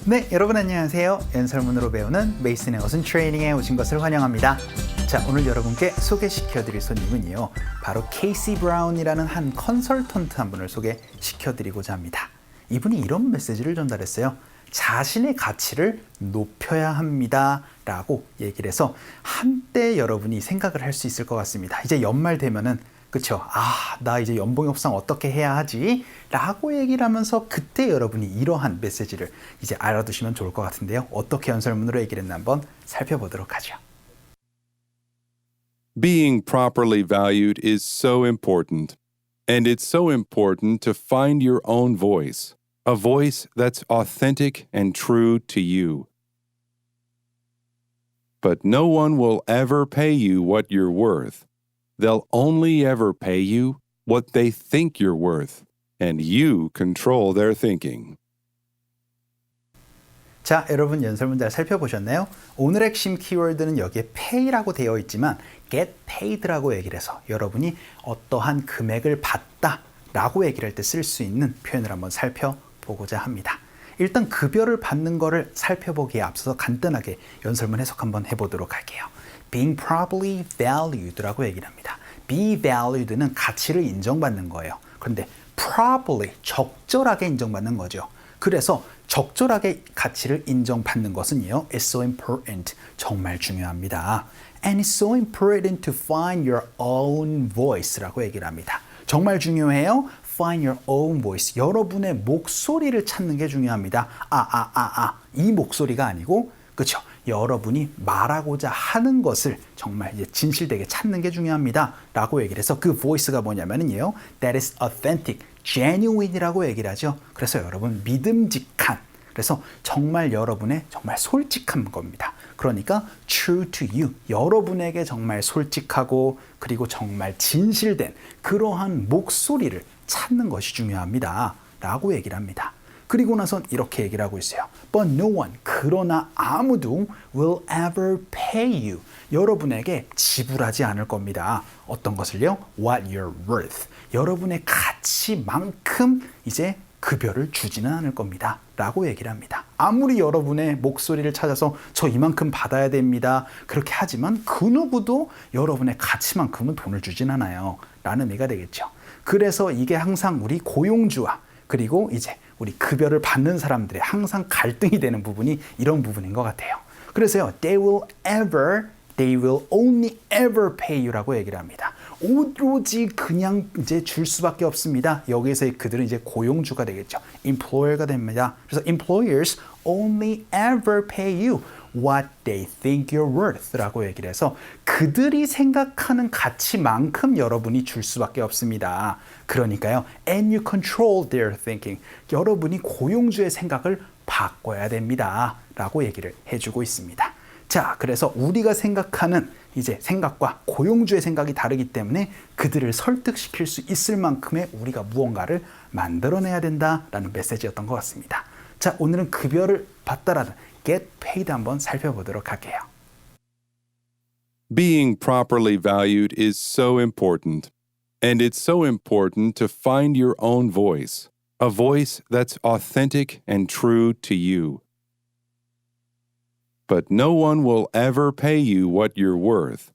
네, 여러분 안녕하세요. 연설문으로 배우는 메이슨의 어순 트레이닝에 오신 것을 환영합니다. 자, 오늘 여러분께 소개시켜드릴 손님은요, 바로 케이시 브라운이라는 한 컨설턴트 한 분을 소개시켜드리고자 합니다. 이분이 이런 메시지를 전달했어요. 자신의 가치를 높여야 합니다 라고 얘기를 해서 한때 여러분이 생각을 할 수 있을 것 같습니다. 이제 연말 되면은 그쵸? 나 이제 연봉 협상 어떻게 해야 하지? 라고 얘기를 하면서 그때 여러분이 이러한 메시지를 이제 알아두시면 좋을 것 같은데요. 어떻게 연설문으로 얘기를 했나 한번 살펴보도록 하죠. Being properly valued is so important. And it's so important to find your own voice, a voice that's authentic and true to you. But no one will ever pay you what you're worth. They'll only ever pay you what they think you're worth, and you control their thinking. 자, 여러분 연설문 잘 살펴보셨나요? 오늘 핵심 키워드는 여기에 pay라고 되어 있지만 get paid라고 얘기를 해서 여러분이 어떠한 금액을 받다 라고 얘기를 할 때 쓸 수 있는 표현을 한번 살펴보고자 합니다. 일단 급여를 받는 거를 살펴보기에 앞서서 간단하게 연설문 해석 한번 해보도록 할게요. Being properly valued라고 얘기를 합니다. Be valued는 가치를 인정받는 거예요. 그런데 properly, 적절하게 인정받는 거죠. 그래서 적절하게 가치를 인정받는 것은요, it's so important, 정말 중요합니다. And it's so important to find your own voice라고 얘기를 합니다. 정말 중요해요. Find your own voice. 여러분의 목소리를 찾는 게 중요합니다. 이 목소리가 아니고, 그렇죠? 여러분이 말하고자 하는 것을 정말 이제 진실되게 찾는 게 중요합니다. 라고 얘기를 해서 그 voice가 뭐냐면요, that is authentic, genuine이라고 얘기를 하죠. 그래서 여러분 믿음직한, 그래서 정말 여러분의 정말 솔직한 겁니다. 그러니까 true to you, 여러분에게 정말 솔직하고 그리고 정말 진실된 그러한 목소리를 찾는 것이 중요합니다. 라고 얘기를 합니다. 그리고 나선 이렇게 얘기를 하고 있어요. But no one, 그러나 아무도 will ever pay you, 여러분에게 지불하지 않을 겁니다. 어떤 것을요? What you're worth, 여러분의 가치만큼 이제 급여를 주지는 않을 겁니다. 라고 얘기를 합니다. 아무리 여러분의 목소리를 찾아서 저 이만큼 받아야 됩니다. 그렇게 하지만 그 누구도 여러분의 가치만큼은 돈을 주진 않아요. 라는 의미가 되겠죠. 그래서 이게 항상 우리 고용주와 그리고 이제 우리 급여를 받는 사람들의 항상 갈등이 되는 부분이 이런 부분인 것 같아요. 그래서요, they will only ever pay you라고 얘기를 합니다. 오로지 그냥 이제 줄 수밖에 없습니다. 여기서 그들은 이제 고용주가 되겠죠. employer가 됩니다. 그래서 employers only ever pay you what they think you're worth 라고 얘기를 해서 그들이 생각하는 가치만큼 여러분이 줄 수밖에 없습니다. 그러니까요, and you control their thinking, 여러분이 고용주의 생각을 바꿔야 됩니다. 라고 얘기를 해주고 있습니다. 자, 그래서 우리가 생각하는 이제 생각과 고용주의 생각이 다르기 때문에 그들을 설득시킬 수 있을 만큼의 우리가 무언가를 만들어내야 된다라는 메시지였던 것 같습니다. 자, 오늘은 급여를 받다라는 get paid 한번 살펴보도록 할게요. Being properly valued is so important. And it's so important to find your own voice, a voice that's authentic and true to you. But no one will ever pay you what you're worth.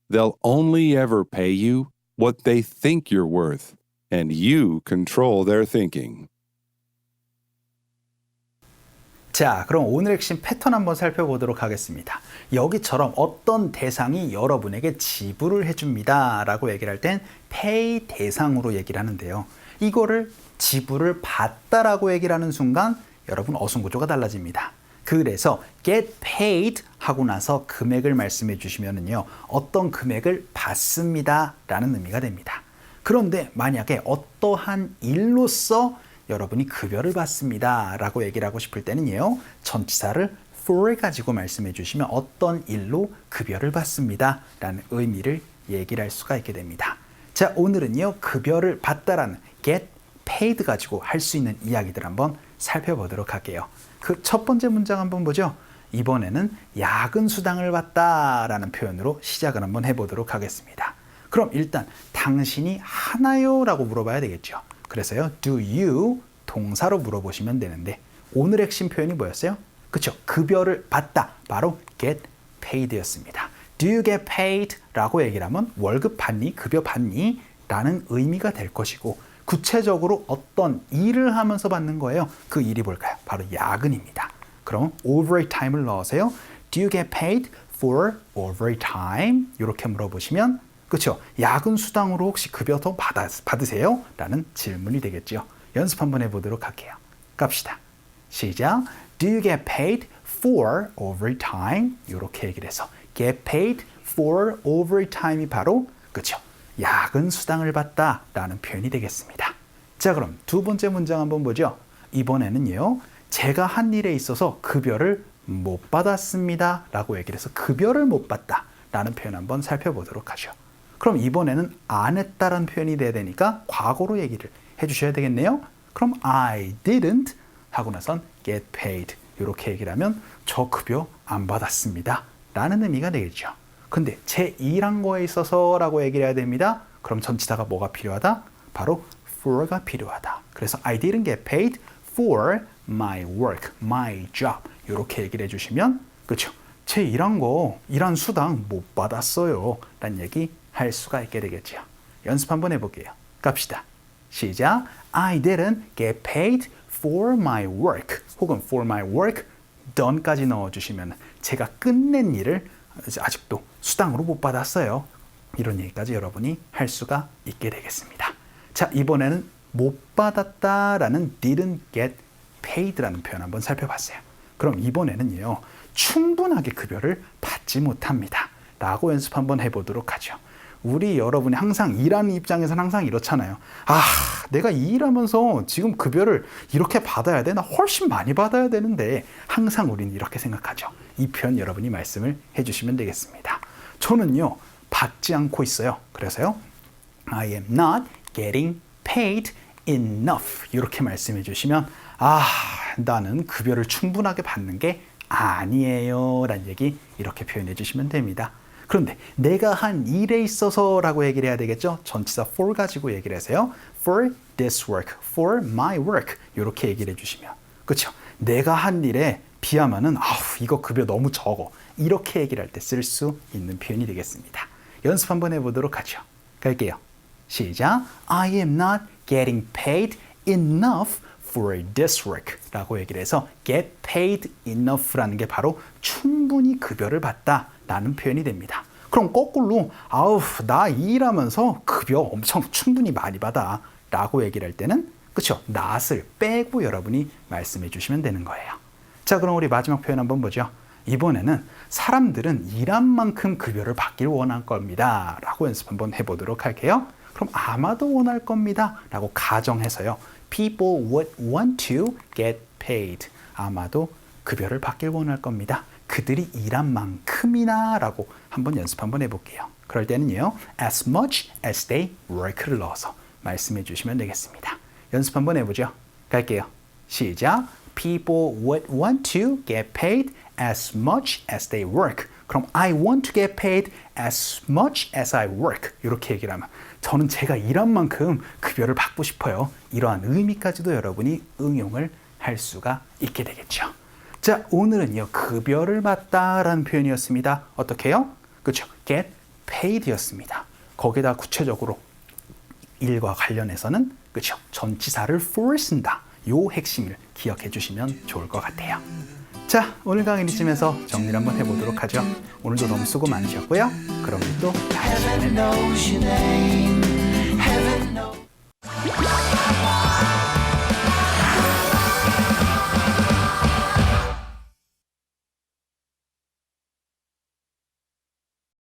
They'll only ever pay you what they think you're worth, and you control their thinking. 자, 그럼 오늘 핵심 패턴 한번 살펴보도록 하겠습니다. 여기처럼 어떤 대상이 여러분에게 지불을 해줍니다 라고 얘기를 할 땐 pay 대상으로 얘기를 하는데요. 이거를 지불을 받다라고 얘기를 하는 순간 여러분 어순구조가 달라집니다. 그래서 get paid 하고 나서 금액을 말씀해 주시면은요, 어떤 금액을 받습니다 라는 의미가 됩니다. 그런데 만약에 어떠한 일로서 여러분이 급여를 받습니다 라고 얘기를 하고 싶을 때는요, 전치사를 for 가지고 말씀해 주시면 어떤 일로 급여를 받습니다 라는 의미를 얘기를 할 수가 있게 됩니다. 자, 오늘은요, 급여를 받다라는 get paid 가지고 할 수 있는 이야기들 한번 살펴보도록 할게요. 그 첫 번째 문장 한번 보죠. 이번에는 야근 수당을 받다라는 표현으로 시작을 한번 해보도록 하겠습니다. 그럼 일단 당신이 하나요? 라고 물어봐야 되겠죠. 그래서요, do you 동사로 물어보시면 되는데 오늘 핵심 표현이 뭐였어요? 그쵸? 급여를 받다. 바로 get paid였습니다. Do you get paid? 라고 얘기를 하면 월급 받니? 급여 받니? 라는 의미가 될 것이고 구체적으로 어떤 일을 하면서 받는 거예요. 그 일이 뭘까요? 바로 야근입니다. 그럼 overtime을 넣으세요. Do you get paid for overtime? 이렇게 물어보시면 그렇죠? 야근 수당으로 혹시 급여 더 받으세요? 라는 질문이 되겠죠. 연습 한번 해보도록 할게요. 갑시다. 시작. Do you get paid for overtime? 이렇게 얘기를 해서 get paid for overtime이 바로 그렇죠? 야근 수당을 받다 라는 표현이 되겠습니다. 자, 그럼 두 번째 문장 한번 보죠. 이번에는요. 제가 한 일에 있어서 급여를 못 받았습니다 라고 얘기를 해서 급여를 못 받다 라는 표현 한번 살펴보도록 하죠. 그럼 이번에는 안 했다라는 표현이 돼야 되니까 과거로 얘기를 해주셔야 되겠네요. 그럼 I didn't 하고 나선 get paid 이렇게 얘기를 하면 저 급여 안 받았습니다 라는 의미가 되겠죠. 근데 제 일한 거에 있어서 라고 얘기를 해야 됩니다. 그럼 전치사가 뭐가 필요하다? 바로 for가 필요하다. 그래서 I didn't get paid for my work, my job 이렇게 얘기를 해주시면 그렇죠. 제 일한 수당 못 받았어요 라는 얘기 할 수가 있게 되겠죠. 연습 한번 해볼게요. 갑시다. 시작. I didn't get paid for my work 혹은 for my work done까지 넣어주시면 제가 끝낸 일을 아직도 수당으로 못 받았어요. 이런 얘기까지 여러분이 할 수가 있게 되겠습니다. 자, 이번에는 못 받았다라는 didn't get paid라는 표현 한번 살펴봤어요. 그럼 이번에는요. 충분하게 급여를 받지 못합니다. 라고 연습 한번 해보도록 하죠. 우리 여러분이 항상 일하는 입장에서는 항상 이렇잖아요. 아, 내가 이 일하면서 지금 급여를 이렇게 받아야 돼? 나 훨씬 많이 받아야 되는데 항상 우리는 이렇게 생각하죠. 이 표현 여러분이 말씀을 해주시면 되겠습니다. 저는요. 받지 않고 있어요. 그래서요. I am not getting paid enough 이렇게 말씀해 주시면 아, 나는 급여를 충분하게 받는 게 아니에요 라는 얘기 이렇게 표현해 주시면 됩니다. 그런데 내가 한 일에 있어서 라고 얘기를 해야 되겠죠. 전치사 for 가지고 얘기를 하세요. For this work, for my work 이렇게 얘기를 해주시면 그렇죠. 내가 한 일에 비하면은 아우 이거 급여 너무 적어 이렇게 얘기를 할 때 쓸 수 있는 표현이 되겠습니다. 연습 한번 해보도록 하죠. 갈게요. 시작. I am not getting paid enough for this work 라고 얘기를 해서 get paid enough라는 게 바로 충분히 급여를 받다 라는 표현이 됩니다. 그럼 거꾸로 아우 나 일하면서 급여 엄청 충분히 많이 받아 라고 얘기를 할 때는 그렇죠. not을 빼고 여러분이 말씀해 주시면 되는 거예요. 자, 그럼 우리 마지막 표현 한번 보죠. 이번에는 사람들은 일한 만큼 급여를 받길 원할 겁니다 라고 연습 한번 해보도록 할게요. 그럼 아마도 원할 겁니다 라고 가정해서요. People would want to get paid. 아마도 급여를 받길 원할 겁니다. 그들이 일한 만큼이나 라고 한번 연습 한번 해볼게요. 그럴 때는요. as much as they work를 넣어서 말씀해 주시면 되겠습니다. 연습 한번 해보죠. 갈게요. 시작. People would want to get paid as much as they work. 그럼 I want to get paid as much as I work. 이렇게 얘기를 하면 저는 제가 일한 만큼 급여를 받고 싶어요. 이러한 의미까지도 여러분이 응용을 할 수가 있게 되겠죠. 자, 오늘은요. 급여를 받다라는 표현이었습니다. 어떻게 해요? 그렇죠. get paid였습니다. 거기다 구체적으로 일과 관련해서는 그렇죠. 전치사를 for 쓴다. 요 핵심을 기억해 주시면 좋을 것 같아요. 자, 오늘 강의는 이쯤에서 정리를 한번 해보도록 하죠. 오늘도 너무 수고 많으셨고요. 그럼 우리 또 다음 시간에